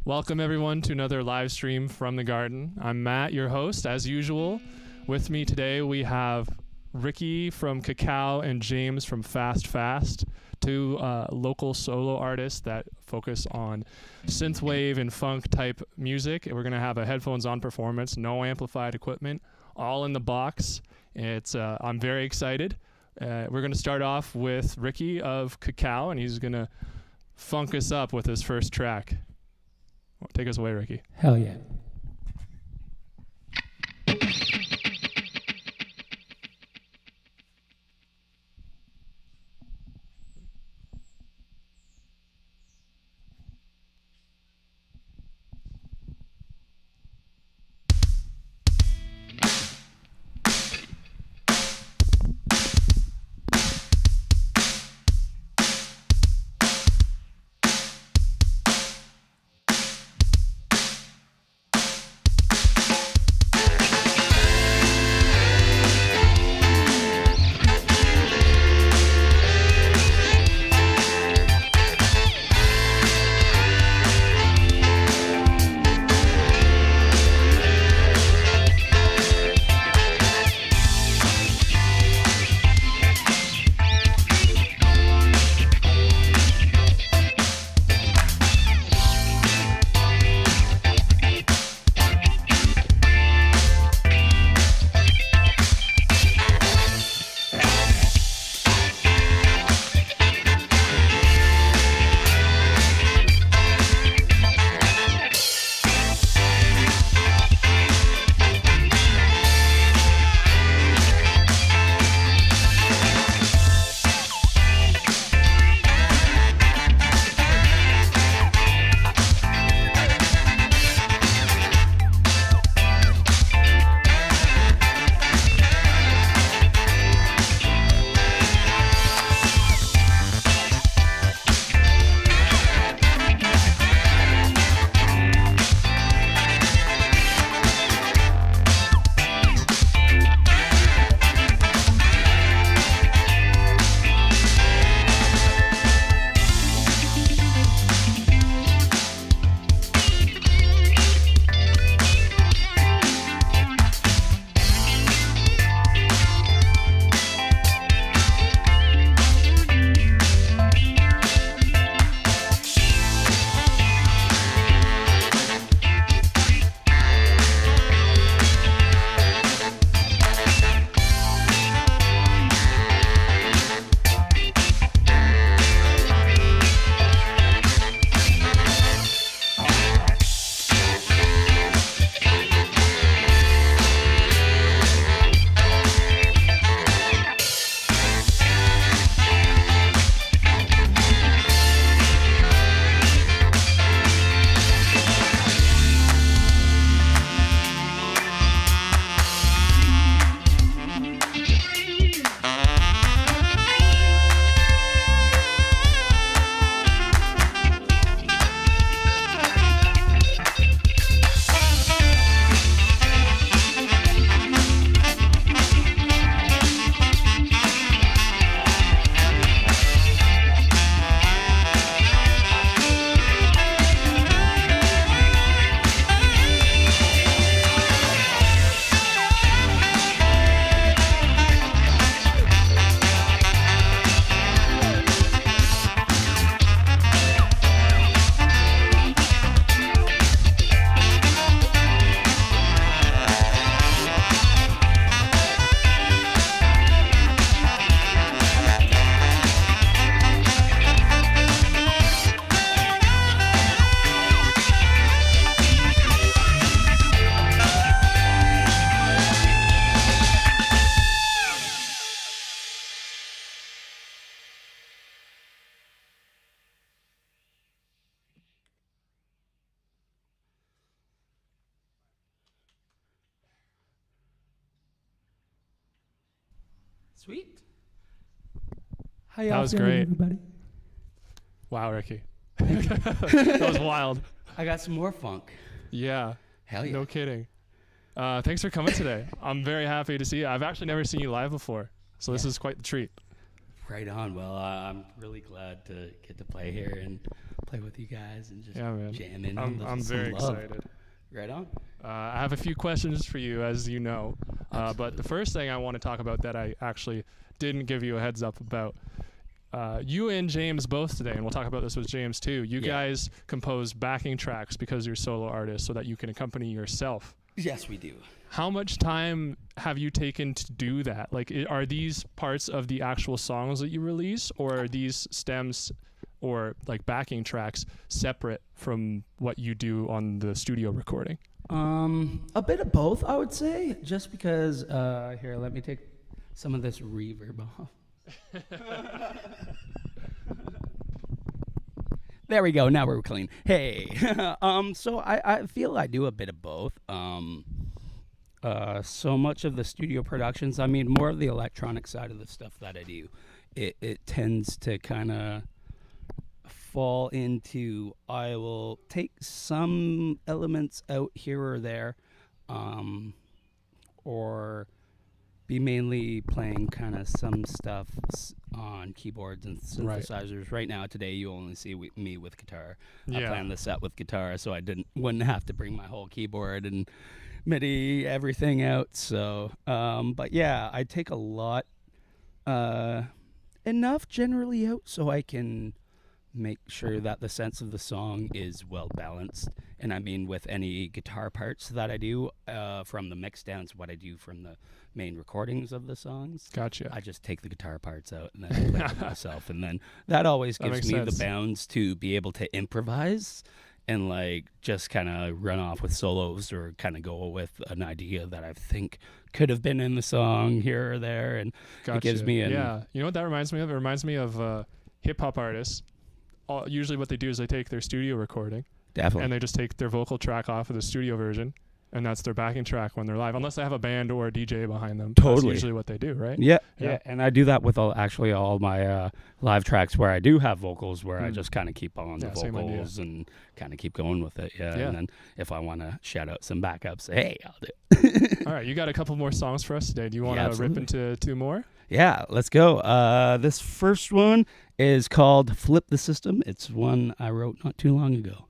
Welcome everyone to another live stream from the garden. I'm Matt, your host, as usual. With me today we have Ricky from KaKaow and James from Fast-fast, two local solo artists that focus on synthwave and funk type music. We're gonna have a headphones on performance, no amplified equipment, all in the box. I'm very excited. We're gonna start off with Ricky of KaKaow, and he's gonna funk us up with his first track. Take us away, Ricky. Hell yeah. Sweet. How y'all That was feeling, great. everybody? Wow, Ricky. That was wild. I got some more funk. Yeah. Hell yeah. No kidding. Thanks for coming today. I'm very happy to see you. I've actually never seen you live before, so this is quite the treat. Right on. Well, I'm really glad to get to play here and play with you guys and just jam in. I'm very excited. Right on. I have a few questions for you, as you know. But the first thing I want to talk about that I actually didn't give you a heads up about, you and James both today, and we'll talk about this with James too, you guys compose backing tracks because you're solo artists so that you can accompany yourself. Yes, we do. How much time have you taken to do that? Like, are these parts of the actual songs that you release, or are these stems or like backing tracks separate from what you do on the studio recording? A bit of both, I would say, just because, here, let me take some of this reverb off. There we go. Now we're clean. Hey, so I feel I do a bit of both. So much of the studio productions, I mean, more of the electronic side of the stuff that I do, it tends to kind of fall into, I will take some elements out here or there, or be mainly playing kind of some stuff on keyboards and synthesizers. Right now, today, you only see me with guitar. I planned the set with guitar, so I wouldn't have to bring my whole keyboard and MIDI everything out. So, but yeah, I take a lot, enough generally out so I can make sure that the sense of the song is well balanced. And I mean, with any guitar parts that I do, from the mix downs, what I do from the main recordings of the songs. Gotcha. I just take the guitar parts out and then play them myself. And then that always gives me the bounds to be able to improvise and like just kind of run off with solos or kind of go with an idea that I think could have been in the song here or there. And it gives me you know what that reminds me of? It reminds me of hip-hop artists. Usually what they do is they take their studio recording. Definitely. And they just take their vocal track off of the studio version, and that's their backing track when they're live, unless they have a band or a DJ behind them. Totally. That's usually what they do, right? Yeah. And I do that with all my live tracks where I do have vocals, where I just kind of keep on the vocals and kind of keep going with it. Yeah. And then if I want to shout out some backups, hey, I'll do it. All right. You got a couple more songs for us today. Do you want to rip into two more? Yeah, let's go. This first one is called Flip the System. It's one I wrote not too long ago.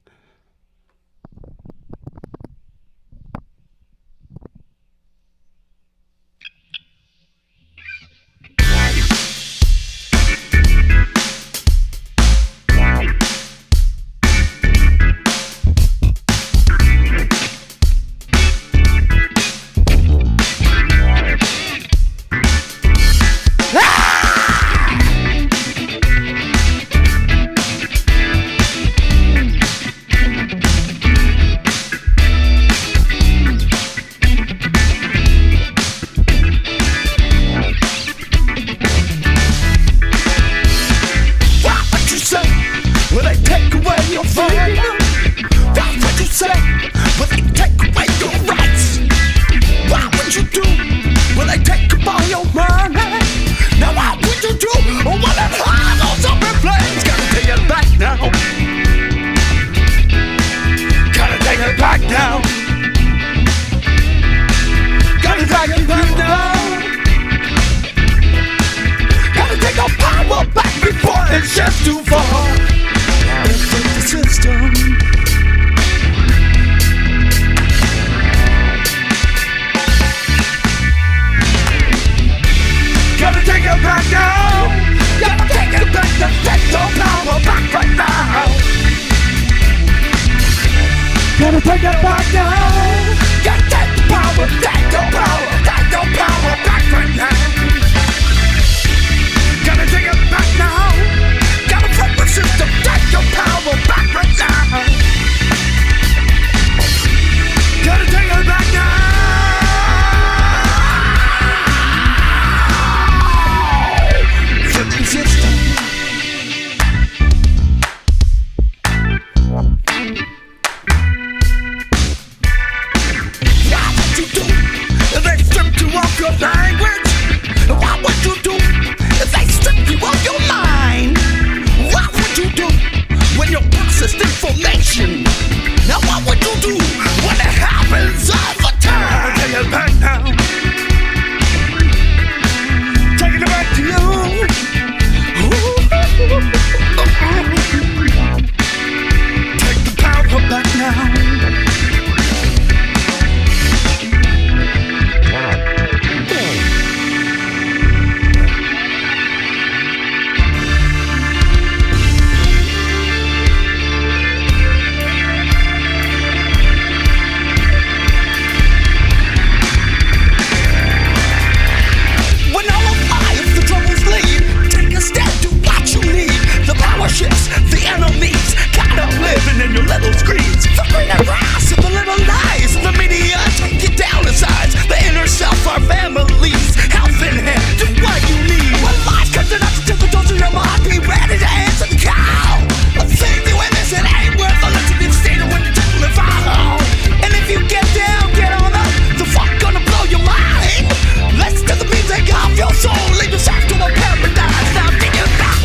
shifts, the enemies caught up living in your little screens. The greener grass and the little lies, the media take you down in size. The inner self, our families, health in hand, do what you need. When life comes to nuts, till the doors of your mind, be ready to answer the call. A thing to witness, it ain't worth a listening state when you're taking the fall. And if you get down, get on up, the fuck gonna blow your mind. Let's do the music of your soul, lead yourself to a paradise. Now take it back.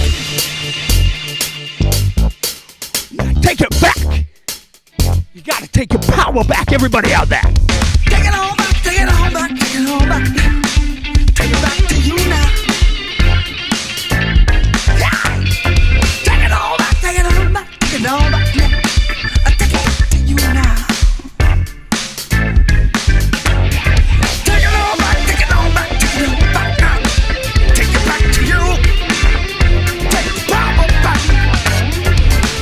Take it back. You gotta take your power back, everybody out there. Take it on back, take it on back, take it on back. Take it back to you now. Yeah. Take it on back, take it on back, take it on back. Yeah. Take it back to you now. Take it on back, take it on back, take it on back now. Take it back to you. Take the power back.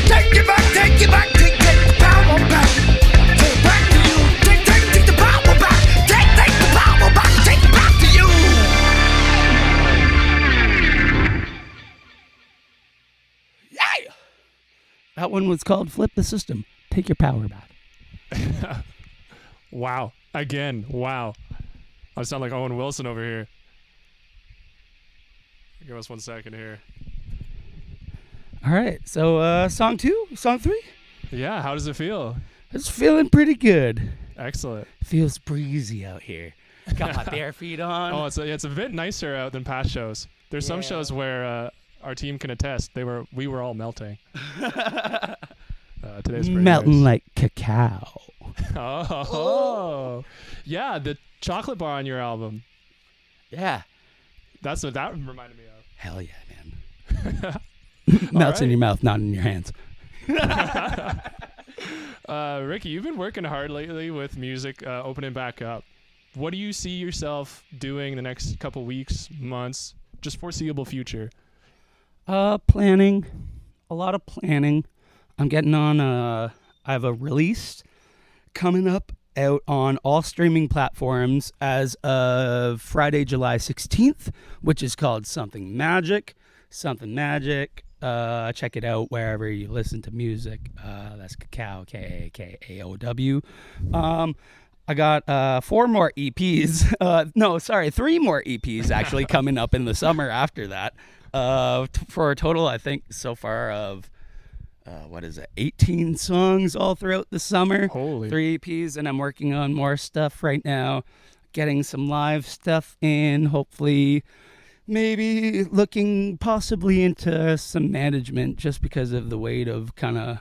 Take it back, take it back, take the power back. Take it back to you. Take the power back. Take the power back. Take it back to you. Yeah. That one was called Flip the System. Take your power back. Wow. Again, wow. I sound like Owen Wilson over here. Give us 1 second here. All right, so song 2, song 3. Yeah, how does it feel? It's feeling pretty good. Excellent. Feels breezy out here. Got my bare feet on. Oh, it's a bit nicer out than past shows. There's some shows where our team can attest we were all melting. Today's pretty melting nice. like cacao. Oh, yeah, the chocolate bar on your album. Yeah, That's what that reminded me of. hell yeah, man. Melts in your mouth, not in your hands. Ricky, you've been working hard lately with music opening back up. What do you see yourself doing the next couple weeks, months, just foreseeable future? Planning. A lot of planning. I'm getting on I have a release coming up out on all streaming platforms as of Friday, July 16th, which is called Something Magic. Something Magic. Check it out wherever you listen to music. That's KaKaow, KaKaow. I got 4 more EPs. 3 more EPs actually coming up in the summer after that. For a total, I think, so far of 18 songs all throughout the summer. Holy. 3 EPs, and I'm working on more stuff right now. Getting some live stuff in, hopefully. Maybe looking possibly into some management just because of the weight of kind of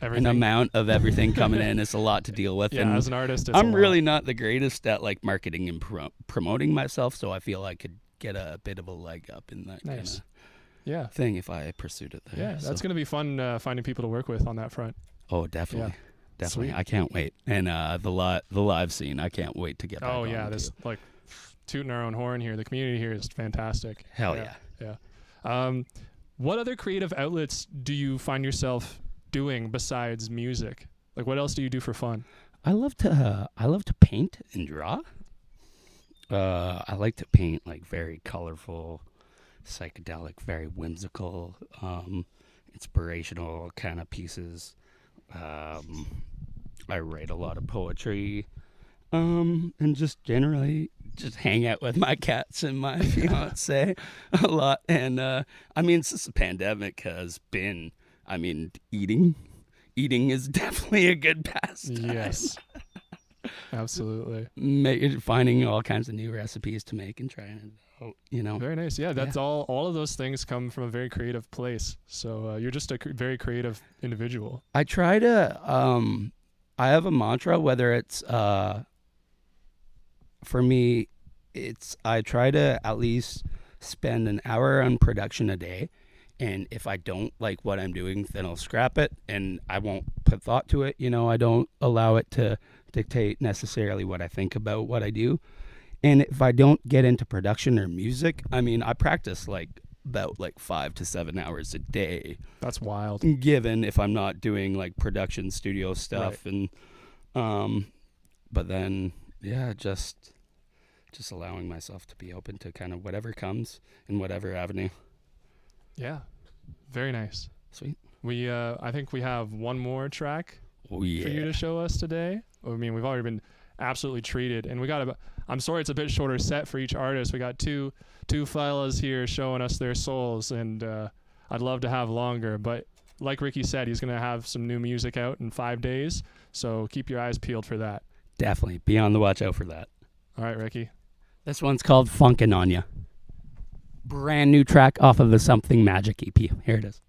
an amount of everything coming in. It's a lot to deal with. Yeah, and as an artist, it's I'm really not the greatest at like marketing and promoting myself, so I feel I could get a bit of a leg up in that kind of thing if I pursued it there. Yeah, that's going to be fun finding people to work with on that front. Oh, definitely. Yeah. Definitely. Sweet. I can't wait. And the live scene, I can't wait to get back on yeah, this like tooting our own horn here. The community here is fantastic. Hell yeah. Yeah. What other creative outlets do you find yourself doing besides music? Like, what else do you do for fun? I love to paint and draw. I like to paint like very colorful, psychedelic, very whimsical, inspirational kind of pieces. I write a lot of poetry, and just generally just hang out with my cats and my fiance a lot. And I mean, since the pandemic has been, I mean, eating is definitely a good pastime. Yes, absolutely. Finding all kinds of new recipes to make and trying it out, you know. Very nice. Yeah, that's all of those things come from a very creative place. So you're just a very creative individual. I try to, I have a mantra, whether it's, for me, I try to at least spend an hour on production a day. And if I don't like what I'm doing, then I'll scrap it and I won't put thought to it. You know, I don't allow it to dictate necessarily what I think about what I do. And if I don't get into production or music, I mean, I practice about 5 to 7 hours a day. That's wild. Given if I'm not doing like production studio stuff. Right. And, but then, yeah, just allowing myself to be open to kind of whatever comes in whatever avenue. Yeah. Very nice. Sweet. I think we have one more track Oh, for you to show us today. I mean, we've already been absolutely treated, and I'm sorry it's a bit shorter set for each artist. We got two fellas here showing us their souls, and I'd love to have longer, but like Ricky said, he's gonna have some new music out in 5 days, so keep your eyes peeled for that. Definitely. Be on the watch out for that. All right, Ricky. This one's called Funkin' On Ya. Brand new track off of the Something Magic EP. Here it is.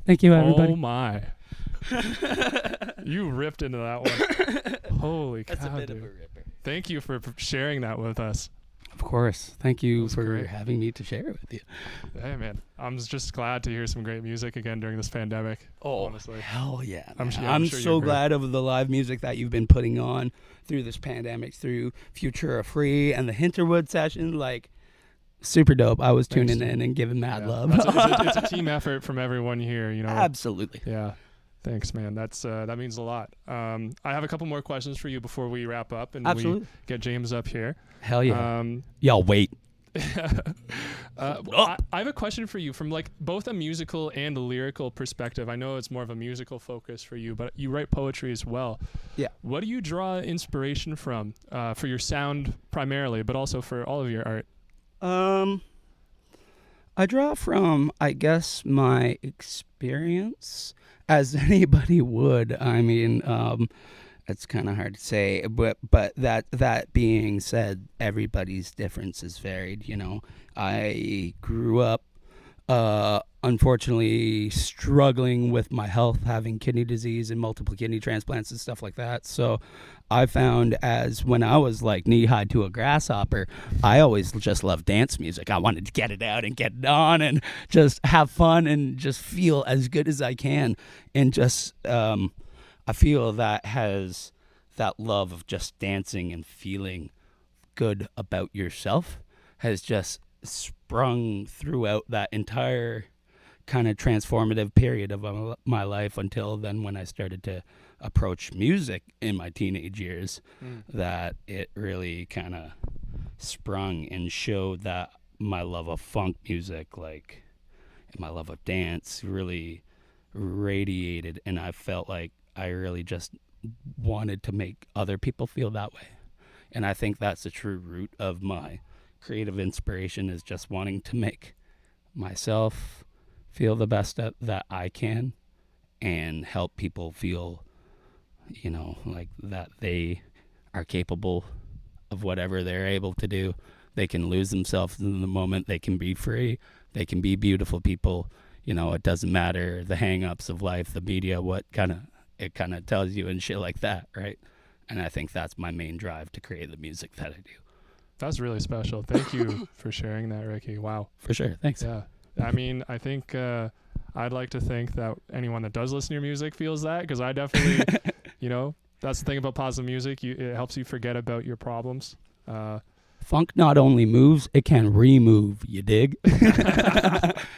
Thank you, everybody. Oh, my. You ripped into that one. Holy cow, That's a bit dude. of a ripper. Thank you for sharing that with us. Of course. Thank you was for great. having me to share it with you. Hey, man. I'm just glad to hear some great music again during this pandemic. Honestly. Hell yeah. I'm I'm sure so you're great. glad of the live music that you've been putting on through this pandemic, through Futura Free and the Hinterwood session. Like, super dope. I was Thanks, tuning dude. in and giving mad love. It's a team effort from everyone here, you know. Absolutely. Yeah. Thanks, man. That means a lot. I have a couple more questions for you before we wrap up and Absolutely. we get James up here. Hell yeah. Y'all wait. I have a question for you from like both a musical and a lyrical perspective. I know it's more of a musical focus for you, but you write poetry as well. Yeah. What do you draw inspiration from for your sound primarily, but also for all of your art? I draw from, I guess, my experience, as anybody would. I mean, it's kind of hard to say, but that being said, everybody's difference is varied. You know, I grew up, unfortunately, struggling with my health, having kidney disease and multiple kidney transplants and stuff like that. So I found as when I was like knee high to a grasshopper, I always just loved dance music. I wanted to get it out and get it on and just have fun and just feel as good as I can. And just, I feel that has that love of just dancing and feeling good about yourself has just sprung throughout that entire kind of transformative period of my life until then when I started to approach music in my teenage years, that it really kind of sprung and showed that my love of funk music, like, and my love of dance really radiated, and I felt like I really just wanted to make other people feel that way. And I think that's the true root of my creative inspiration, is just wanting to make myself feel the best that I can and help people feel, you know, like that they are capable of whatever they're able to do. They can lose themselves in the moment. They can be free. They can be beautiful people. You know, it doesn't matter the hang-ups of life, the media, what it kind of tells you and shit like that, right? And I think that's my main drive to create the music that I do. That's really special. Thank you for sharing that, Ricky. Wow. For sure. Thanks. Yeah. I mean, I think I'd like to think that anyone that does listen to your music feels that, because I definitely, you know, that's the thing about positive music. It helps you forget about your problems. Funk not only moves, it can remove, you dig?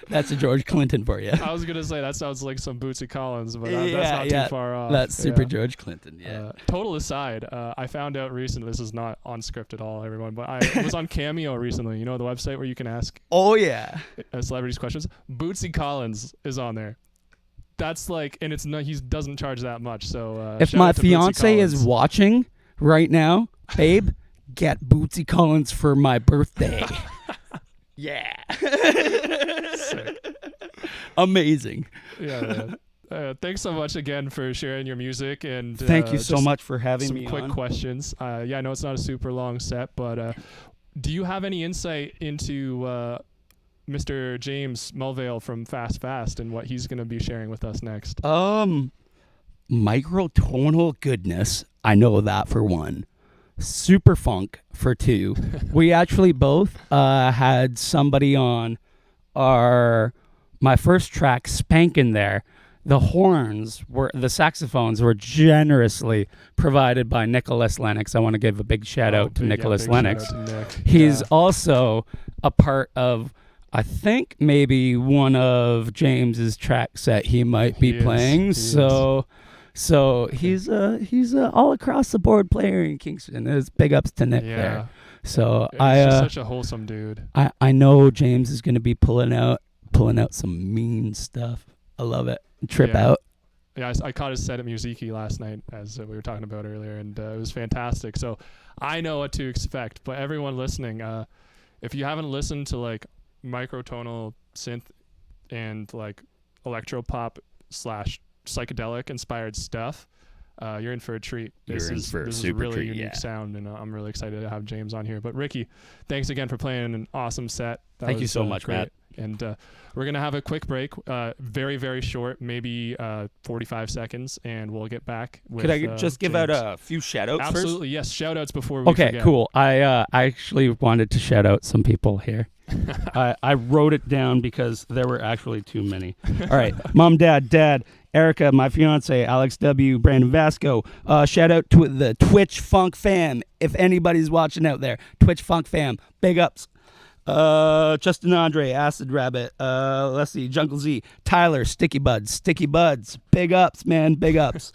That's a George Clinton for you. I was going to say, that sounds like some Bootsy Collins, but that's not too far off. That's super George Clinton, yeah. Total aside, I found out recently, this is not on script at all, everyone, but I was on Cameo recently, you know, the website where you can ask celebrities questions. Bootsy Collins is on there. That's like, and it's not, he doesn't charge that much, so if my fiance is watching right now, babe, get Bootsy Collins for my birthday. Yeah. Amazing. Yeah, man. Thanks so much again for sharing your music, and thank you so much for having me on. Some quick questions. Yeah, I know it's not a super long set, but do you have any insight into Mr. James Mulvale from Fast-fast and what he's going to be sharing with us next? Microtonal goodness, I know that for one. Super funk for two. We actually both had somebody on my first track, Spankin' there. The saxophones were generously provided by Nicholas Lennox. I want to give a big shout out to Nicholas Lennox. He's also a part of, I think, maybe one of James's tracks that he might be playing. So he's a all across the board player in Kingston. There's big ups to Nick there. So he's just such a wholesome dude. I know James is going to be pulling out some mean stuff. I love it. Trip out. Yeah, I caught his set at Musiki last night, as we were talking about earlier, and it was fantastic. So I know what to expect. But everyone listening, if you haven't listened to like microtonal synth and like electro pop / psychedelic inspired stuff, you're in for a treat. This is a really unique sound, and I'm really excited to have James on here. But Ricky, thanks again for playing an awesome set. Thank you so much, great. Matt. And we're gonna have a quick break, very, very short, maybe 45 seconds, and we'll get back with, could I just give James. out a few shout outs first? Absolutely, yes, shout outs before we forget. Cool. I actually wanted to shout out some people here. I wrote it down because there were actually too many. All right. Mom, Dad, Erica, my fiance, Alex W., Brandon Vasco. Shout out to the Twitch Funk fam. If anybody's watching out there, Twitch Funk fam, big ups. Justin Andre, Acid Rabbit, let's see, Jungle Z, Tyler, Sticky Buds, big ups, man, big ups.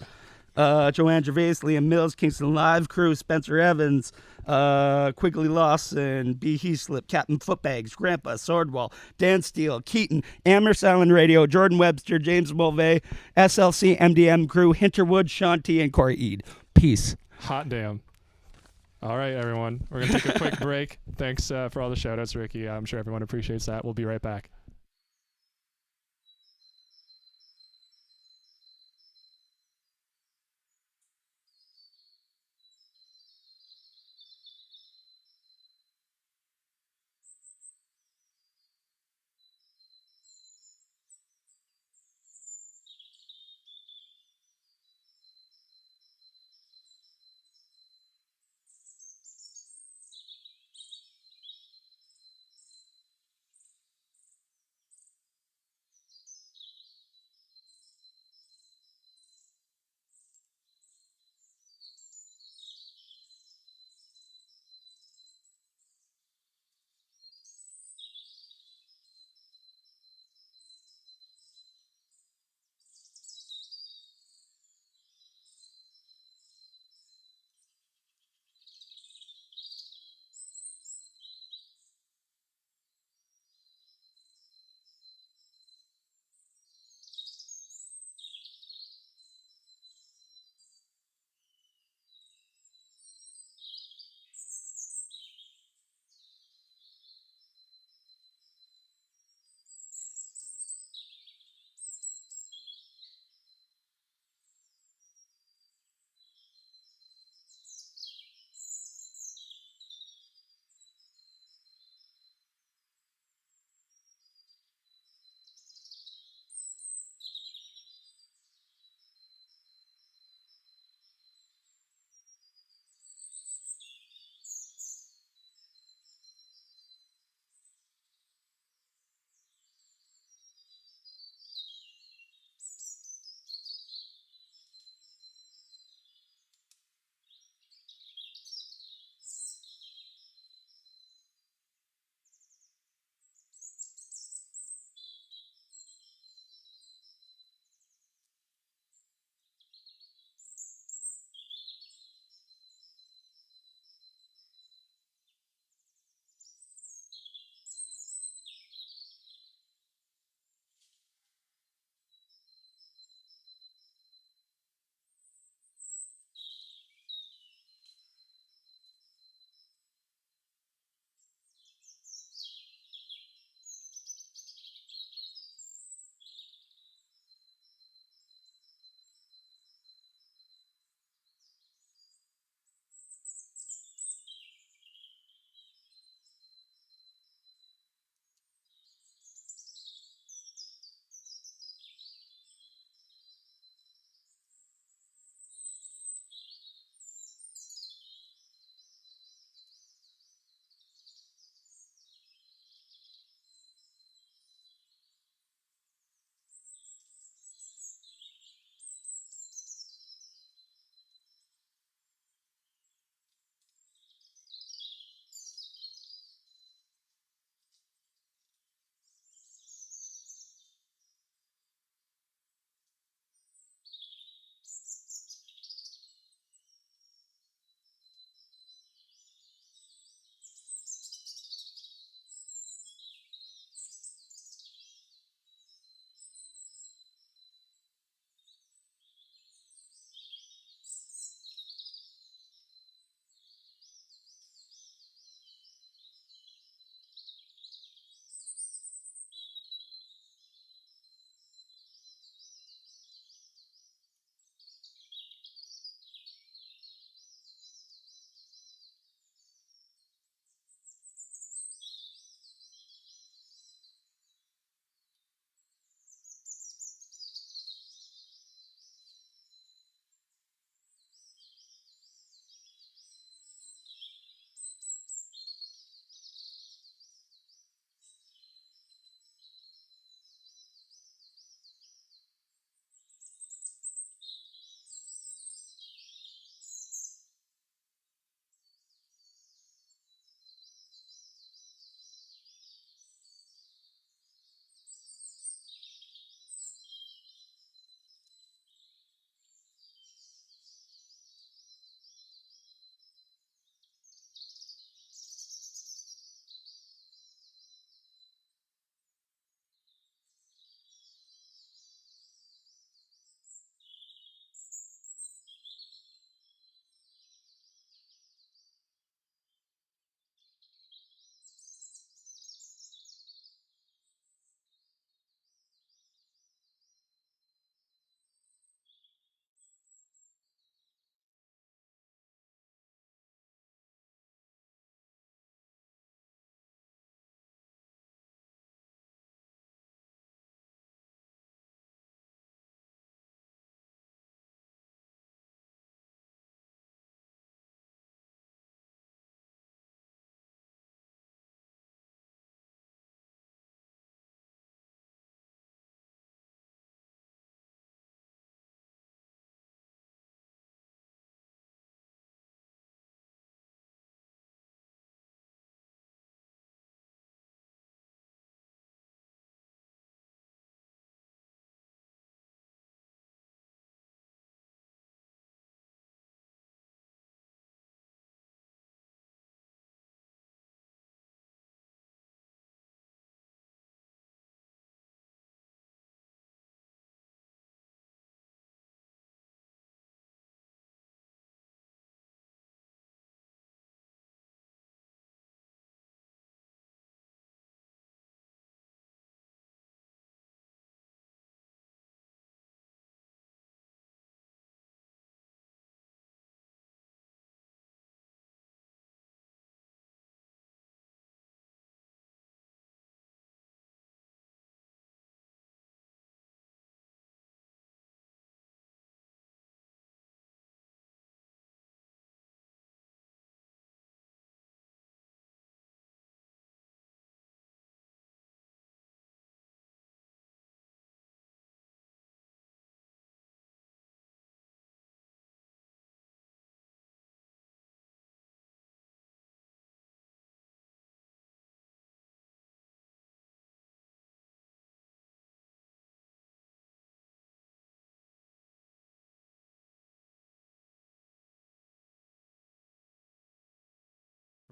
Joanne Gervais, Liam Mills, Kingston Live Crew, Spencer Evans, Quigley Lawson, B. Heaslip, Captain Footbags, Grandpa, Swordwall, Dan Steele, Keaton, Amherst Island Radio, Jordan Webster, James Mulvey, SLC, MDM Crew, Hinterwood, Sean T, and Corey Ead. Peace. Hot damn. All right, everyone. We're going to take a quick break. Thanks for all the shout-outs, Ricky. I'm sure everyone appreciates that. We'll be right back.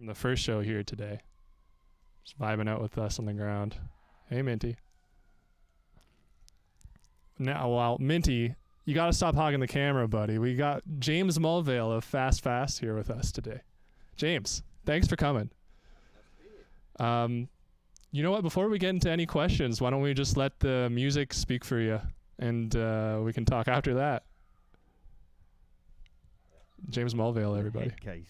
from the first show here today. Just vibing out with us on the ground. Hey, Minty. Now, well, Minty, you got to stop hogging the camera, buddy. We got James Mulvale of Fast-fast here with us today. James, thanks for coming. You know what? Before we get into any questions, why don't we just let the music speak for you, and we can talk after that. James Mulvale, everybody. Case.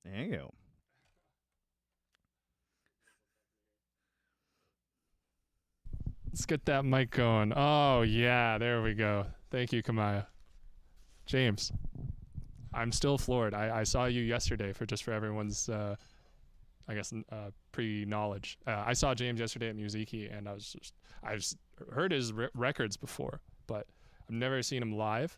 There you go. Let's get that mic going. Oh, yeah, there we go. Thank you, Kamaya. James, I'm still floored. I saw you yesterday for everyone's, pre-knowledge. I saw James yesterday at Musiki, and I've heard his records before, but I've never seen him live.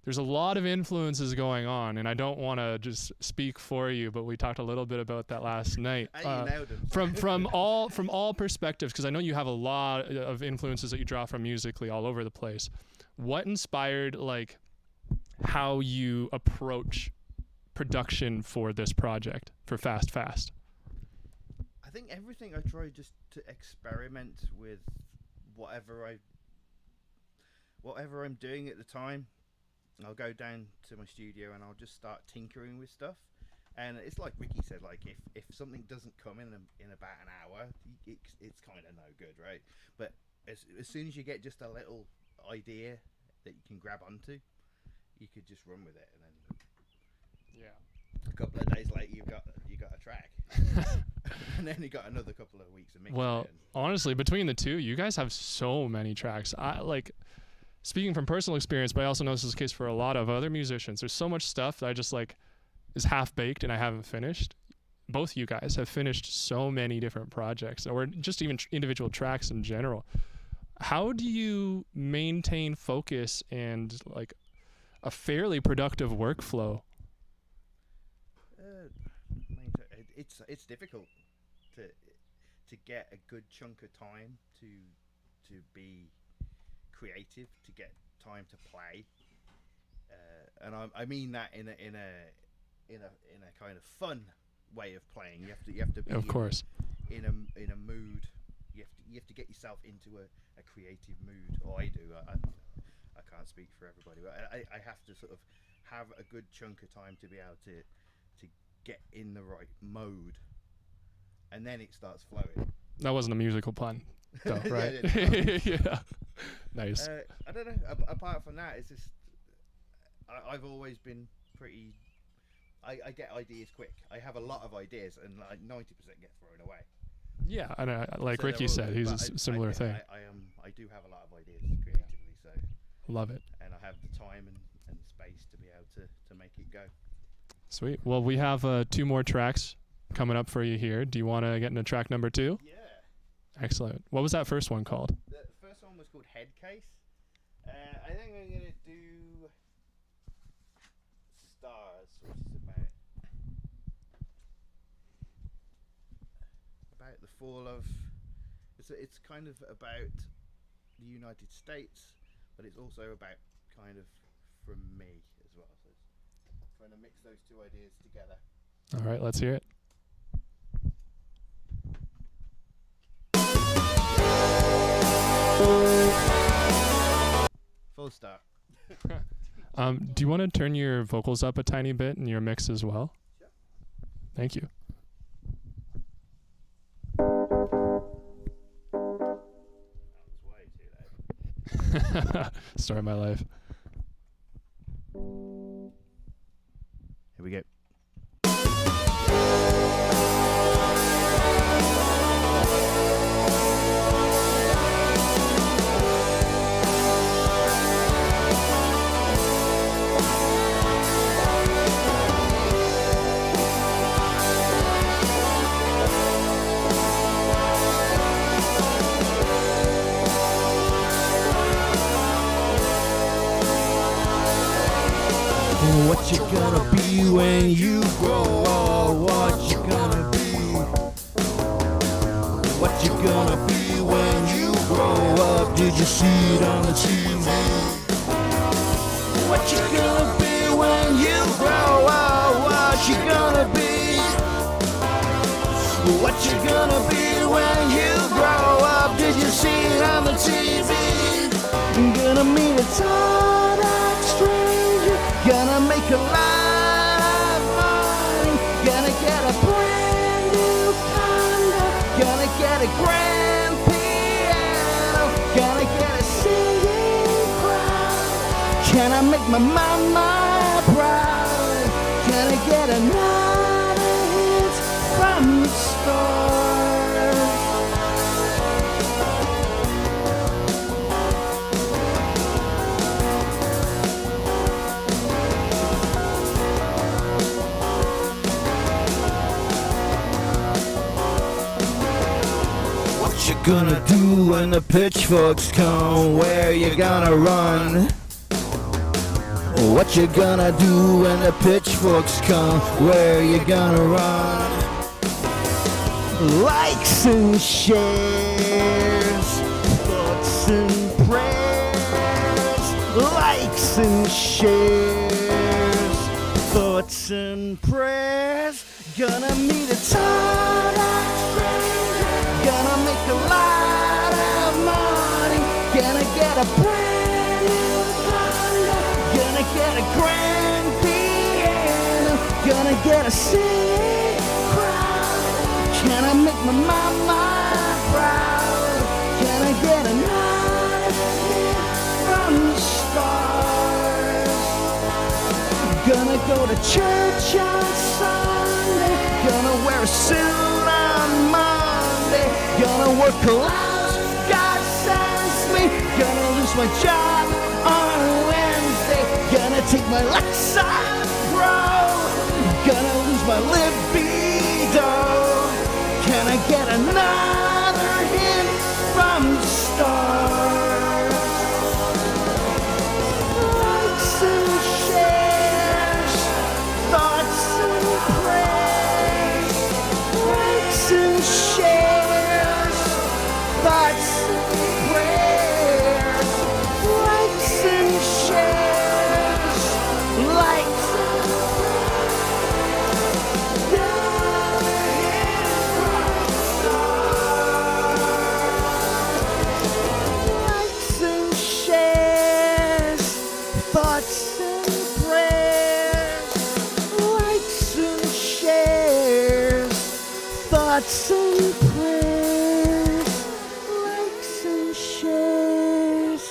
There's a lot of influences going on, and I don't want to just speak for you, but we talked a little bit about that last night. From all perspectives, because I know you have a lot of influences that you draw from musically all over the place. What inspired how you approach production for this project for Fast-fast? I think everything I try just to experiment with whatever I'm doing at the time. I'll go down to my studio and I'll just start tinkering with stuff. And it's like Ricky said, like if something doesn't come in about an hour, it's kind of no good, right? But as soon as you get just a little idea that you can grab onto, you could just run with it, and then a couple of days later you got a track, and then you got another couple of weeks of mixing. Well, honestly, between the two, you guys have so many tracks. I like speaking from personal experience, but I also know this is the case for a lot of other musicians. There's so much stuff that I just like is half baked and I haven't finished. Both you guys have finished so many different projects, or just even individual tracks in general. How do you maintain focus and like a fairly productive workflow? It's difficult to get a good chunk of time to be creative, to get time to play, and I mean that in a kind of fun way of playing. You have to be, of course, in a mood. You have to get yourself into a creative mood. Or I do. I can't speak for everybody, but I have to sort of have a good chunk of time to be able to get in the right mode, and then it starts flowing. That wasn't a musical pun, though, right? Yeah. Nice. I don't know. Apart from that, it's just I've always been pretty. I get ideas quick. I have a lot of ideas, and like 90% get thrown away. Yeah, and like So Ricky said, he's a similar thing. I do have a lot of ideas creatively, so love it. And I have the time and space to be able to make it go. Sweet. Well, we have 2 more tracks coming up for you here. Do you want to get into track number 2? Yeah. Excellent. What was that first one called? The first one was called Head Case. I think I'm gonna do Stars, which is about the fall of. It's kind of about the United States, but it's also about kind of from me as well. So it's trying to mix those two ideas together. All right, let's hear it. Full start. Do you want to turn your vocals up a tiny bit in your mix as well? Sure. Thank you. That was way too loud. Story of my life. Here we go. What you gonna be when you grow up? What you gonna be? What you gonna be when you grow up? Did you see it on the TV? What you gonna be when you grow up? What you gonna be? What you gonna be when you grow up? Did you see it on the TV? I'm gonna meet a total stranger, gonna make a lot of money, gonna get a brand new condo, gonna get a grand piano, gonna get a singing crowd, can I make my mama proud, gonna get another hit from the stars. What you gonna do when the pitchforks come? Where you gonna run? What you gonna do when the pitchforks come? Where you gonna run? Likes and shares, thoughts and prayers. Likes and shares, thoughts and prayers. Gonna meet a total stranger, gonna make a lot of money, gonna get a brand new condo, gonna get a city crowd? Can I make my mama proud? Can I get another hit from the stars? Gonna go to church on Sunday, gonna wear a suit on Monday, gonna work till hours God sends me, gonna lose my job on Wednesday, gonna take my Lexus Pro, gonna lose my libido. Can I get another hint from the stars? Likes and shares, thoughts and prayers. Likes and shares, thoughts and prayers. Likes and shares, likes and likes and shares, thoughts and prayers. Likes and shares, thoughts and prayers. Likes and shares,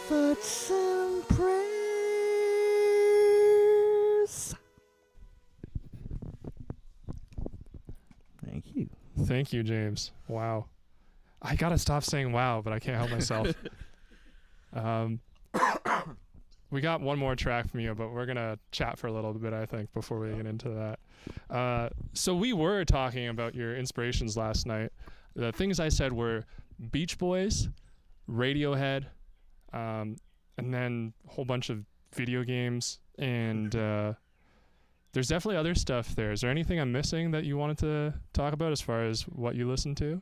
thoughts and prayers. Thank you. Thank you, James. Wow. I gotta stop saying wow, but I can't help myself. We got one more track from you, but we're gonna chat for a little bit, I think, before we get into that. So we were talking about your inspirations last night. The things I said were Beach Boys, Radiohead, and then a whole bunch of video games, and there's definitely other stuff there. Is there anything I'm missing that you wanted to talk about as far as what you listen to?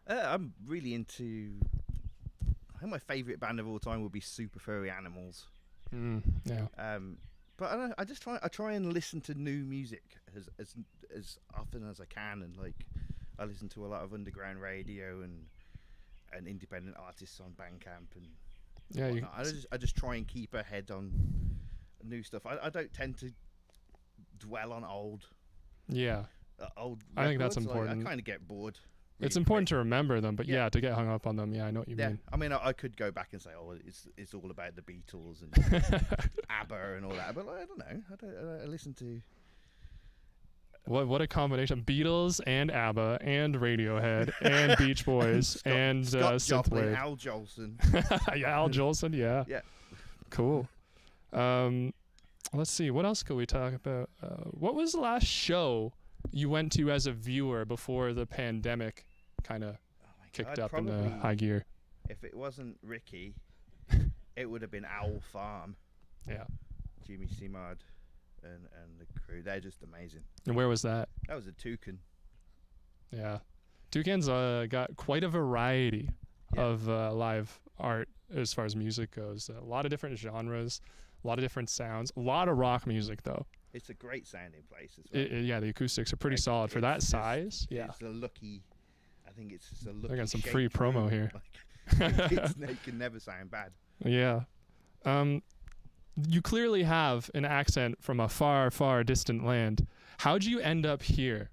I'm really into. I think my favourite band of all time would be Super Furry Animals. Yeah. But I, don't know, I try and listen to new music as often as I can, and like I listen to a lot of underground radio and independent artists on Bandcamp and Yeah. I just try and keep ahead on new stuff. I don't tend to dwell on old. Yeah. Old. I think that's records. Like, important. I kind of get bored. It's really important quick. to remember them, but Yeah. yeah, to get hung up on them, yeah, I know what you Yeah, mean. I mean, I could go back and say, oh, it's all about the Beatles and ABBA and all that, but I don't know. I listen to. What a combination. Beatles and ABBA and Radiohead and Beach Boys and Scott Joplin, Synthwave. Al Jolson. Yeah, Al Jolson, yeah. Yeah. Cool. Let's see, what else could we talk about? What was the last show you went to as a viewer before the pandemic kind of kicked up into probably, high gear? If it wasn't Ricky, it would have been Owl Farm. Yeah. Jimmy Simard and the crew. They're just amazing. And where was that? That was a Toucan. Yeah. Toucan's got quite a variety of live art as far as music goes. A lot of different genres, a lot of different sounds, a lot of rock music though. It's a great sounding place as well. Yeah, the acoustics are pretty solid for that size. Yeah. It's a lucky. I think it's just a lucky. They're getting some free shaped promo room. here. They can never sound bad. Yeah. You clearly have an accent from a far, far distant land. How'd you end up here?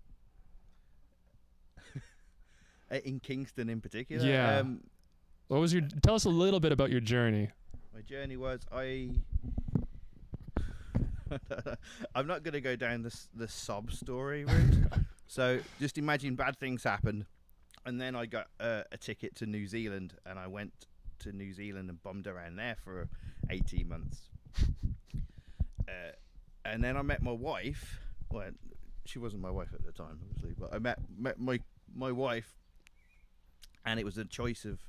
In Kingston in particular? Yeah. What was tell us a little bit about your journey. My journey was I'm not going to go down the sob story route. So just imagine bad things happened, and then I got a ticket to New Zealand, and I went to New Zealand and bummed around there for 18 months. And then I met my wife. Well, she wasn't my wife at the time, obviously, but I met my wife, and it was a choice of.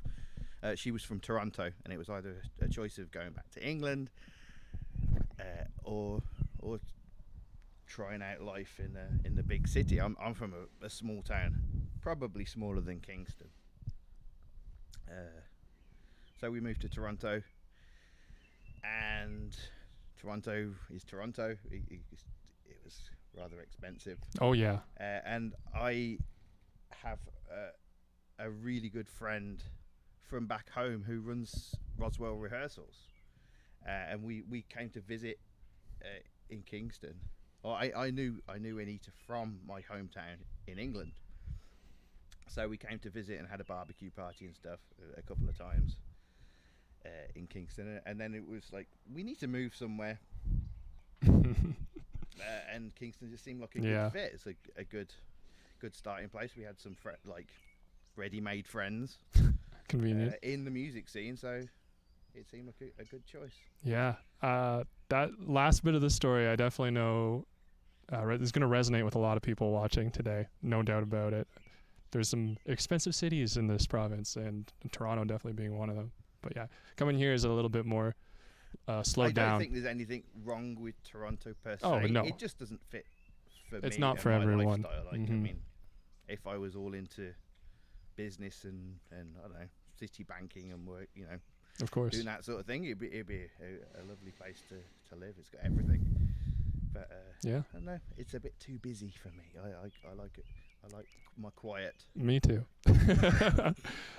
She was from Toronto, and it was either a choice of going back to England, or trying out life in the big city. I'm from a small town, probably smaller than Kingston. So we moved to Toronto, and Toronto is Toronto. It was rather expensive. Oh yeah. And I have a really good friend from back home who runs Roswell Rehearsals, and we came to visit in Kingston, Well, I knew Anita from my hometown in England, so we came to visit and had a barbecue party and stuff a couple of times in Kingston, and then it was like, we need to move somewhere. And Kingston just seemed like a good fit. It's a good starting place. We had some ready-made friends, convenient in the music scene, so it seemed like a good choice. Yeah, that last bit of the story, I definitely know is going to resonate with a lot of people watching today. No doubt about it. There's some expensive cities in this province, and Toronto definitely being one of them. But yeah, coming here is a little bit more slowed down. I don't think there's anything wrong with Toronto per se. Oh, no. It just doesn't fit for me. It's not for my everyone. lifestyle. I mean, if I was all into business and I don't know, city banking and work, of course, doing that sort of thing, it'd be a lovely place to live. It's got everything. But I don't know, it's a bit too busy for me. I like it. I like my quiet. Me too.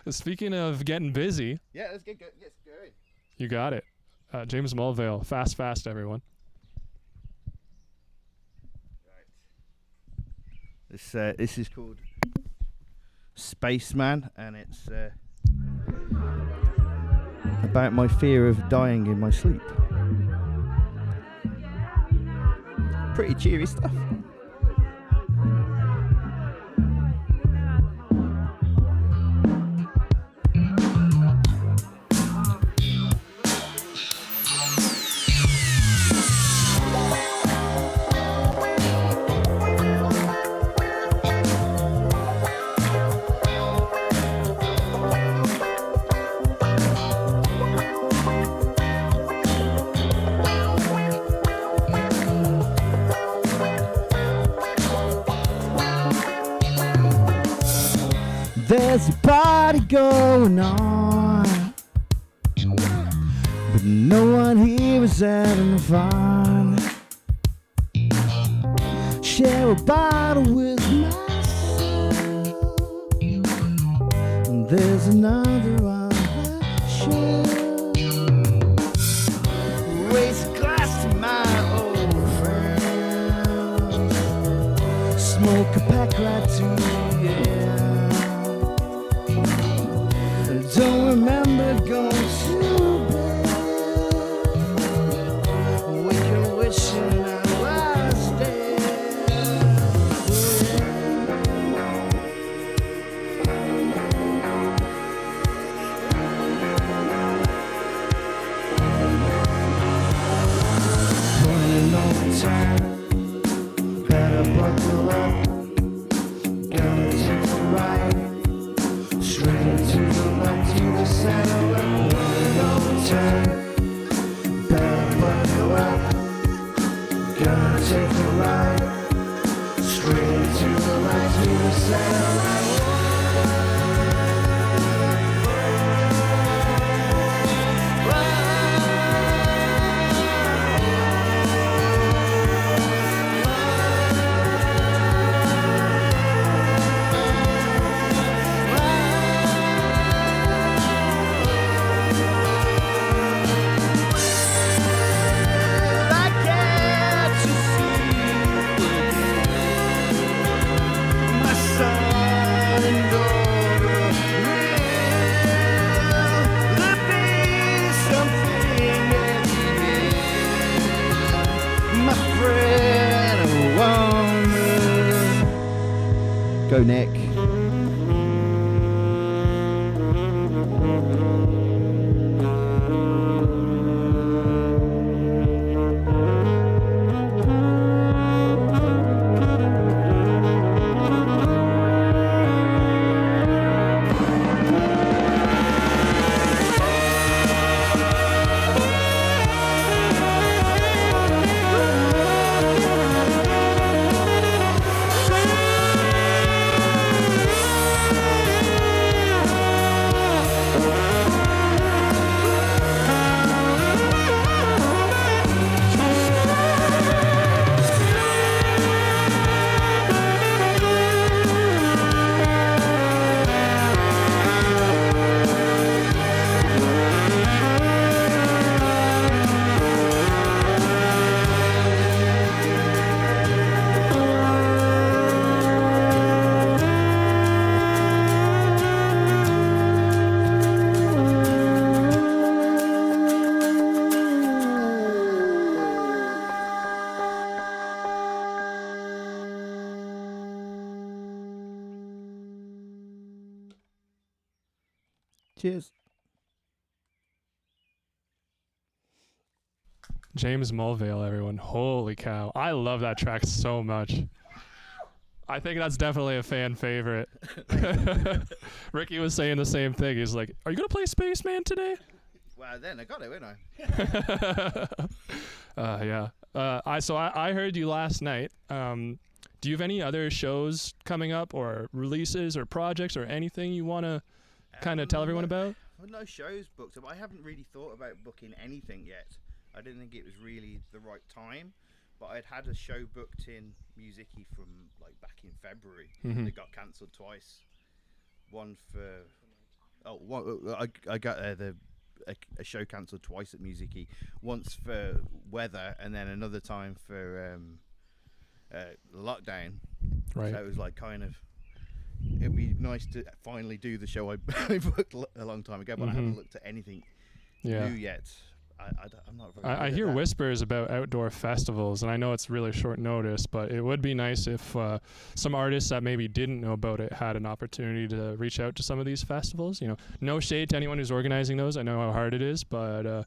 Speaking of getting busy, let's get going. You got it. James Mulvale, Fast-fast, everyone. Right. This is called Spaceman, and it's about my fear of dying in my sleep. Pretty cheery stuff. There's a party going on, but no one here is having fun. Share a bottle with myself, and there's another on the shelf. Raise a glass to my old friend, smoke a pack right to the end. Don't remember going to bed, waking wishing I was dead. Pulling over time, better buckle up, gonna take the ride, straight into the left, to the center, and running over time. Better buckle up, gonna take the ride, straight into the right, to the center. Go, Nick. Cheers. James Mulvale, everyone. Holy cow. I love that track so much. I think that's definitely a fan favorite. Ricky was saying the same thing. He's like, are you going to play Spaceman today? Well, then I got it, ain't I? Yeah. I heard you last night. Do you have any other shows coming up or releases or projects or anything you want to kind of tell everyone about? Well, no shows booked. I haven't really thought about booking anything yet. I didn't think it was really the right time, but I'd had a show booked in Musiki from like back in February. Mm-hmm. It got cancelled twice. One for I got a show cancelled twice at Musiki. Once for weather, and then another time for lockdown. Right. So it was like kind of. It'd be nice to finally do the show I booked a long time ago, but I haven't looked at anything new yet. I'm not very I hear whispers about outdoor festivals, and I know it's really short notice, but it would be nice if some artists that maybe didn't know about it had an opportunity to reach out to some of these festivals. You know, no shade to anyone who's organizing those. I know how hard it is, but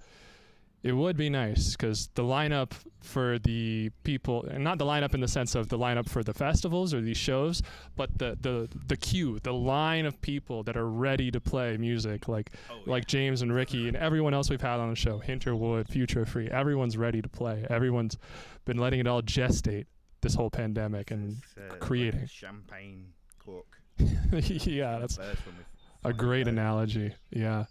it would be nice because the lineup for the people, and not the lineup in the sense of the lineup for the festivals or these shows, but the queue, the line of people that are ready to play music, like James and Ricky and everyone else we've had on the show, Hinterwood, Future Free, everyone's ready to play. Everyone's been letting it all gestate this whole pandemic and creating. Like champagne cork. Yeah, that's a great analogy. Yeah.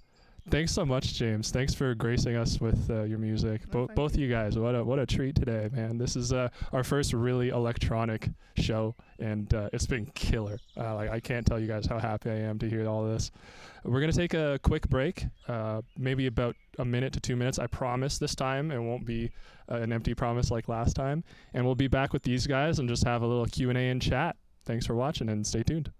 Thanks so much, James. Thanks for gracing us with your music. Both of you guys, what a treat today, man. This is our first really electronic show, and it's been killer. I can't tell you guys how happy I am to hear all this. We're going to take a quick break, maybe about a minute to 2 minutes. I promise this time it won't be an empty promise like last time. And we'll be back with these guys and just have a little Q&A and chat. Thanks for watching, and stay tuned.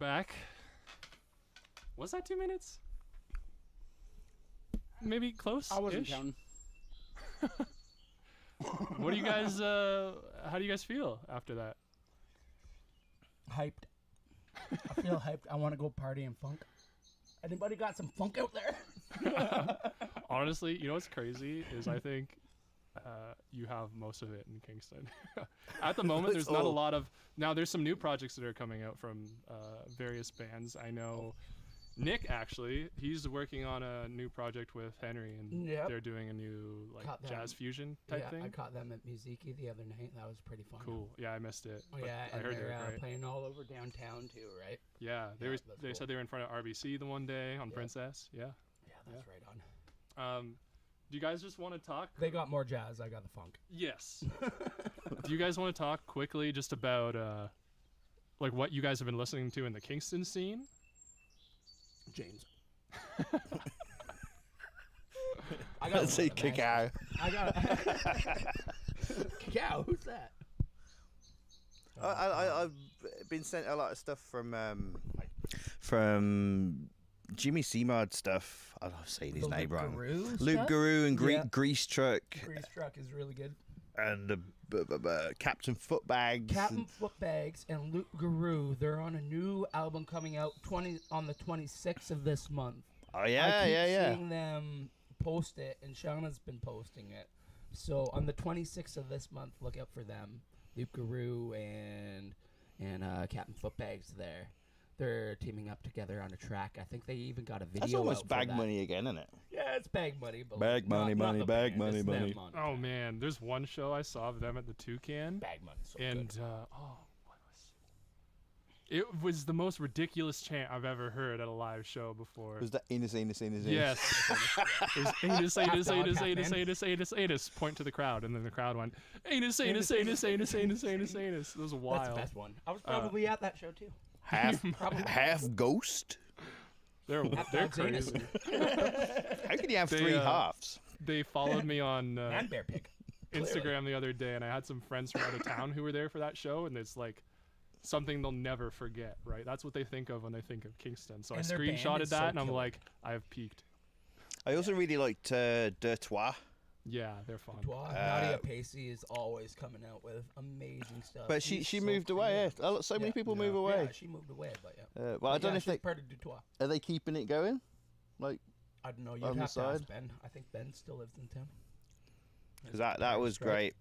back. Was that 2 minutes? Maybe close. I wasn't counting. What do you guys? How do you guys feel after that? Hyped. I feel hyped. I want to go party and funk. Anybody got some funk out there? Honestly, you know what's crazy is I think you have most of it in Kingston. At the moment, there's not a lot of. Now, there's some new projects that are coming out from various bands. I know Nick, actually, he's working on a new project with Henry, and they're doing a new jazz fusion type thing. I caught them at Musiki the other night. That was pretty fun. Cool. Yeah, I missed it. Oh, yeah, I heard they're great. playing all over downtown too, right? Yeah, they said they were in front of RBC the one day on Princess. Yeah. Yeah, that's right on. Do you guys just want to talk? They got more jazz. I got the funk. Yes. Do you guys want to talk quickly just about like what you guys have been listening to in the Kingston scene? James. I gotta say KaKaow. I got KaKaow. Who's that? I've been sent a lot of stuff from Jimmy Seamard stuff. I'm saying his name wrong. Luke Guru and Grease Truck. Grease Truck is really good. And Captain Footbags. Captain Footbags and Luke Guru. They're on a new album coming out on the 26th of this month. Oh yeah, I keep seeing them post it, and Shauna's been posting it. So on the 26th of this month, look out for them. Luke Guru and Captain Footbags there. They're teaming up together on a track. I think they even got a video. That's almost out bag for that. money again, isn't it? Yeah, it's bag money. But bag money, not the bag band, money, it's money. them on Oh track. man, there's one show I saw of them at the Toucan. Bag money. So And good. what was it? Was the most ridiculous chant I've ever heard at a live show before. Was that anus? Yes. It was anus, anus, anus, anus, anus, anus, anus. Point to the crowd, and then the crowd went anus, anus, anus, anus, anus, anus, anus. It was wild. That's the best one. I was probably at that show too. Half ghost. They're crazy. How can you have three halves? They followed me on And Bear Pig. Instagram the other day, and I had some friends from out of town who were there for that show, and it's like something they'll never forget, right? That's what they think of when they think of Kingston. So And I their band screenshotted is that, so and I'm killer. like, I have peaked. I also really liked Deux Trois. Yeah, they're fun. Nadia Pacey is always coming out with amazing stuff. But She's she so moved away. creative. So many people move away. Yeah, she moved away, but yeah. Well, I don't know if she's they part of Dutois. are they keeping it going. Like, I don't know. on You'd the have to ask side? Ben. I think Ben still lives in town. because that was great.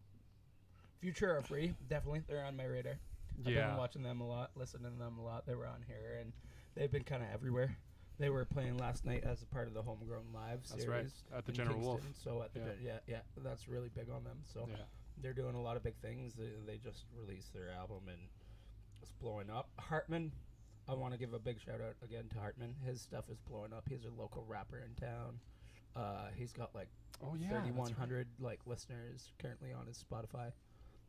Future are free, definitely. They're on my radar. I've Yeah. been watching them a lot, listening to them a lot. They were on here, and they've been kind of everywhere. They were playing last night as a part of the Homegrown Live series. That's right, at the in General Wolf. Kingston. So at the yeah, that's really big on them. So Yeah. they're doing a lot of big things. They just released their album, and it's blowing up. Hartman, I want to give a big shout out again to Hartman. His stuff is blowing up. He's a local rapper in town. He's got like 3,100 like listeners currently on his Spotify,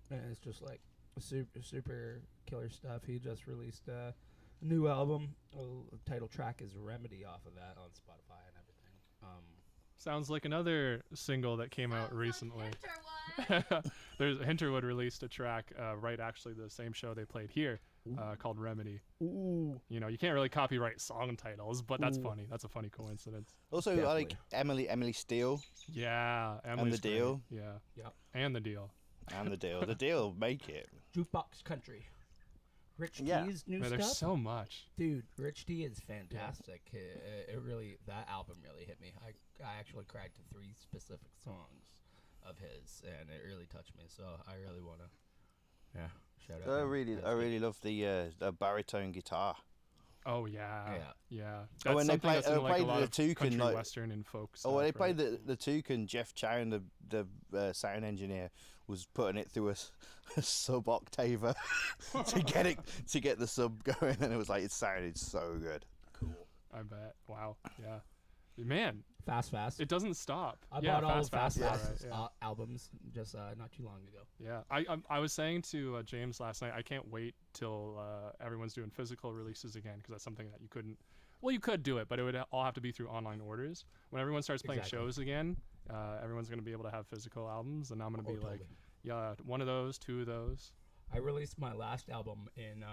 and it's just like super killer stuff. He just released a new album. The title track is Remedy off of that on Spotify and everything. Sounds like another single that came out recently. There's Hinterwood released a track actually the same show they played here called Remedy. Ooh. You know, you can't really copyright song titles, but that's funny. That's a funny coincidence. Also, I like Emily Steele Yeah, Emily's The Deal. great. Yeah. Yep. And The Deal. and the deal. The deal make it. Jukebox Country. Rich Yeah. T's new Man, stuff. there's so much. Dude, Rich T is fantastic. It really, that album really hit me. I actually cried to 3 specific songs of his, and it really touched me. So I really want to, shout out. I really love the baritone guitar. Oh yeah. Yeah. That's when they something that's in, like, played a lot the of Toucan, country like- western and folk stuff. Oh, when they right? played the Toucan, Jeff Chow, the sound engineer, was putting it through a sub octaver to get the sub going, and it was like it sounded so good. I bet. Wow. Yeah. Man, Fast-fast. it doesn't stop. I yeah, bought all of Fast-fast, Fast-fast's right, yeah. albums just not too long ago. Yeah, I was saying to James last night, I can't wait till everyone's doing physical releases again, because that's something that you couldn't. Well, you could do it, but it would all have to be through online orders. When everyone starts playing Exactly. shows again, everyone's going to be able to have physical albums, and I'm going to be like, Totally. yeah, 1 of those, 2 of those. I released my last album in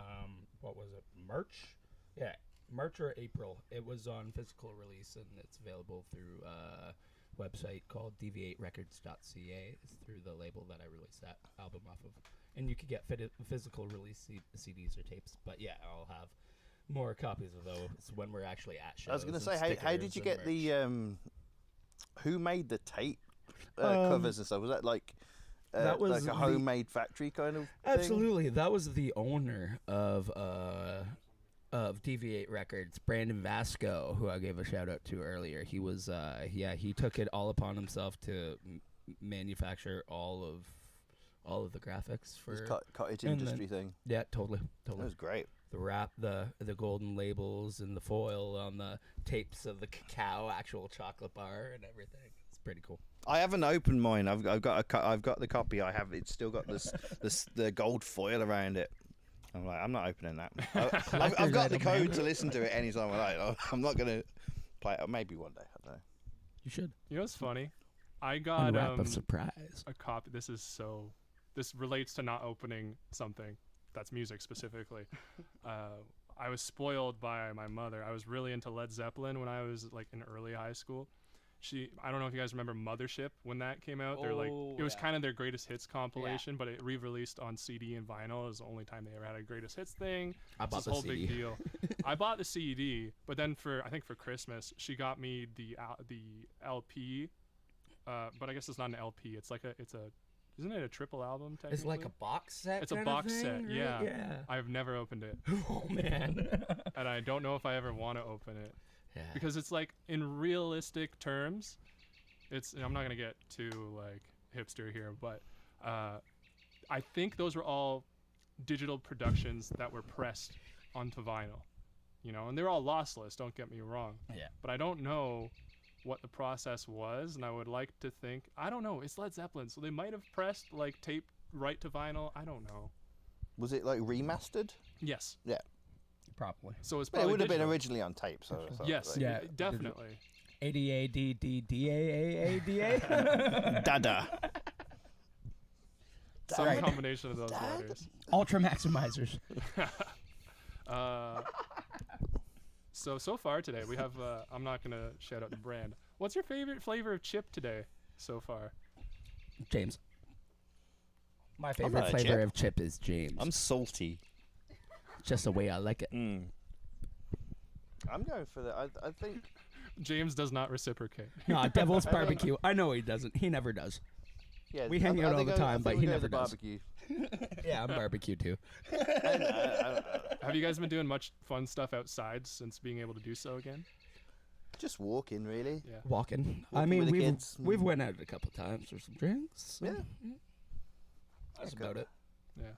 what was it, March? Yeah, March or April. It was on physical release, and it's available through a website called deviaterecords.ca. It's through the label that I released that album off of. And you could get physical release CDs or tapes. But yeah, I'll have more copies of those when we're actually at shows. I was going to say, how did you get the who made the tape covers and stuff? Was that like that was like a homemade factory kind of thing? Absolutely. That was the owner of Deviate Records, Brandon Vasco, who I gave a shout out to earlier. He was he took it all upon himself to manufacture all of the graphics for this cottage industry thing. Yeah, totally. That was great. The wrap, the golden labels, and the foil on the tapes of the KaKaow actual chocolate bar and everything. It's pretty cool. I haven't opened mine. I've got the copy. I have. It's still got the gold foil around it. I'm like, I'm not opening that. I've got the code to listen to it anytime I like. I'm not gonna play it. Maybe one day. I don't know. You should. You know what's funny? I got Unwrap a surprise. a copy. This relates to not opening something that's music specifically. I was spoiled by my mother. I was really into Led Zeppelin when I was like in early high school. I don't know if you guys remember Mothership when that came out. They're like, it was kind of their greatest hits compilation, but it re-released on CD and vinyl. It was the only time they ever had a greatest hits thing. I bought the whole CD. big deal. I bought the CD, but then I think for Christmas, she got me the LP. But I guess it's not an LP. Isn't it a triple album technically? It's like a box set. It's a box set, right? yeah. Yeah. I've never opened it. Oh man. And I don't know if I ever want to open it. Yeah. Because it's like, in realistic terms, I'm not going to get too like hipster here, but I think those were all digital productions that were pressed onto vinyl, and they're all lossless, don't get me wrong. Yeah. But I don't know what the process was, and I would like to think, I don't know, it's Led Zeppelin, so they might have pressed like tape right to vinyl. I don't know. Was it like remastered? Yes. Yeah. Probably. So it's But it probably would have been digital. originally on tape. So Yes. like, Yeah. Definitely. ADADDAADA. Dada. Some Right. combination of those letters. Ultra maximizers. So far today we have. I'm not gonna shout out the brand. What's your favorite flavor of chip today so far? James. My not favorite a flavor chip. of chip is James. I'm salty. Just the way I like it. I'm going for that. I think. James does not reciprocate. No, Devil's Barbecue. I know he doesn't. He never does. Yeah, We hang out all the time, but he never does. Barbecue. Yeah, I'm barbecue too. Have you guys been doing much fun stuff outside since being able to do so again? Just walking, really. Yeah. Walking. I Walking mean, with the we've kids. we've went out a couple times for some drinks. Yeah. That's Okay. about it. Yeah.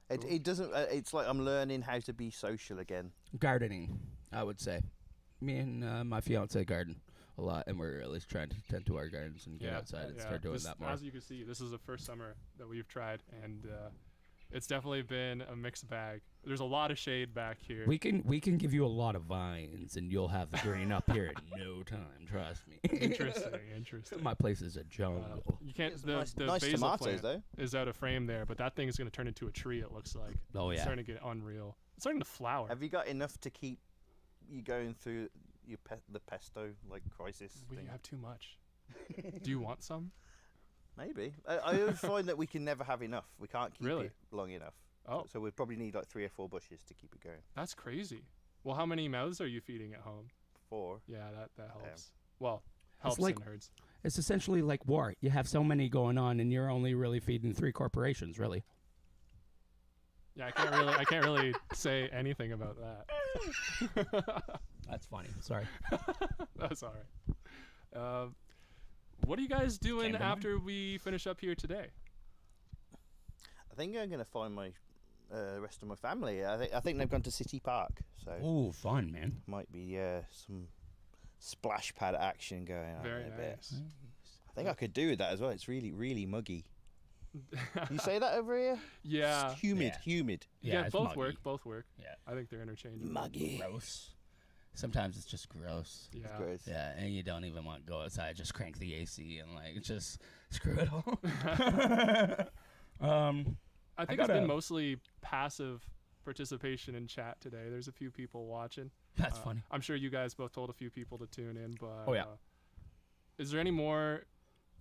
It doesn't. It's like I'm learning how to be social again. Gardening, I would say. Me and my fiance garden a lot, and we're at least trying to tend to our gardens and get outside and start doing that more. As you can see, this is the first summer that we've tried, and it's definitely been a mixed bag. There's a lot of shade back here. We can give you a lot of vines, and you'll have the green up here in no time. Trust me. Interesting. My place is a jungle. You can't. Some The nice basil tomatoes, plant is out of frame there, but that thing is going to turn into a tree. It looks like. Oh It's yeah. starting to get unreal. It's starting to flower. Have you got enough to keep you going through the pesto crisis We thing? have too much. Do you want some? Maybe. I always find that we can never have enough. We can't keep Really? it long enough. Oh, So we probably need like 3 or 4 bushes to keep it going. that's crazy. Well, how many mouths are you feeding at home? 4. Yeah, that helps. Well, helps like- in herds. It's essentially like war. You have so many going on, and you're only really feeding 3 corporations, really. Yeah, I can't really say anything about that. That's funny. Sorry. That's all right. What are you guys doing Chamberlain? after we finish up here today? I think I'm going to find my rest of my family. I think they've gone to City Park. So Oh, fun, man. might be some splash pad action going on Very in a bit. nice. I think I could do with that as well. It's really, really muggy. You say that over here? Yeah. It's humid, Yeah. humid. Yeah, it's both muggy. work. Both work. Yeah. I think they're interchangeable. Muggy. Gross. Sometimes it's just gross. Yeah. Gross. Yeah, and you don't even want to go outside. Just crank the AC and just screw it all. I think it's gotta- been mostly passive participation in chat today. There's a few people watching. That's funny. I'm sure you guys both told a few people to tune in, but Oh, yeah. Is there any more,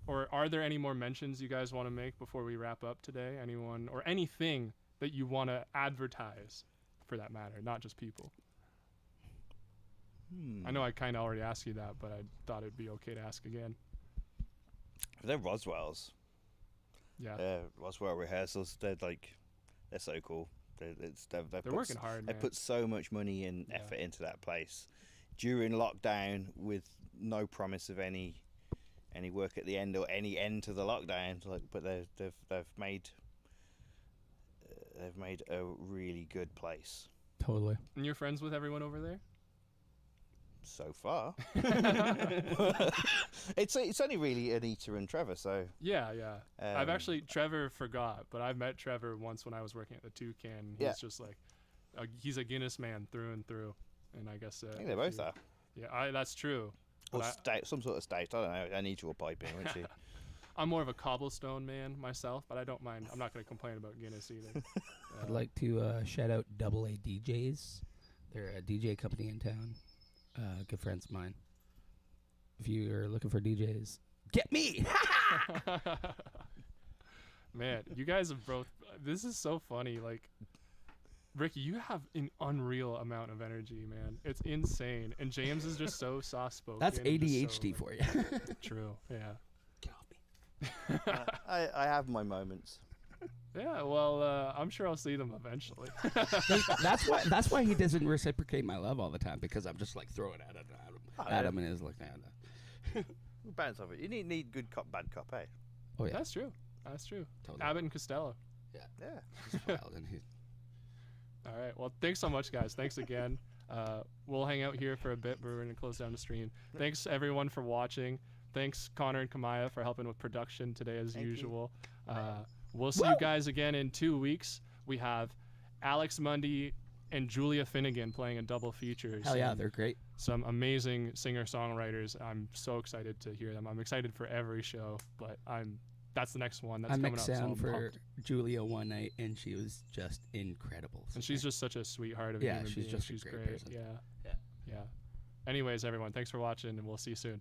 or are there any more mentions you guys want to make before we wrap up today? Anyone or anything that you want to advertise, for that matter, not just people? I know I kind of already asked you that, but I thought it'd be okay to ask again. They're Roswells. Yeah. Roswell rehearsals. They're so cool. They're Working hard, They man. put so much money and effort into that place during lockdown with no promise of any work at the end or any end to the lockdown. But they've made a really good place Totally. And you're friends with everyone over there? so far. It's only really Anita and Trevor. So Yeah. I've Um, actually, Trevor forgot, but I met Trevor once when I was working at the Toucan. He's just like, he's a Guinness man through and through. And I guess I think they both are. Yeah, that's true. Or But stout, some sort of stout. I don't know. Anita will pipe in, won't she? I'm more of a cobblestone man myself, but I don't mind. I'm not going to complain about Guinness either. I'd like to shout out Double A DJs. They're a DJ company in town. Good friends of mine. If you're looking for DJs, get me! Man, you guys have both. This is so funny. Like, Ricky, you have an unreal amount of energy, man. It's insane. And James is just so soft spoken. That's ADHD for you. True. Yeah. Get off me. I have my moments. Yeah. Well, I'm sure I'll see them eventually. That's why he doesn't reciprocate my love all the time, because I'm just like throwing it at him and is like, Bounce off it. You need good cop, bad cop, eh? oh yeah, That's true. That's true. totally. Abbott and Costello. Yeah. He's wild and he's All right. Well, thanks so much, guys. Thanks again. We'll hang out here for a bit, but we're going to close down the stream. Thanks, everyone, for watching. Thanks, Connor and Kamaya, for helping with production today, as Thank you. usual. We'll see you guys again in 2 weeks. We have Alex Mundy and Julia Finnegan playing a double feature. hell yeah, they're great. Some amazing singer-songwriters. I'm so excited to hear them. I'm excited for every show, but that's the next one that's I coming mixed up. So sound I'm for pumped. Julia one night, and she was just incredible. And she's just such a sweetheart of a Yeah, human she's being. just a She's great great. person. Yeah. Anyways, everyone, thanks for watching, and we'll see you soon.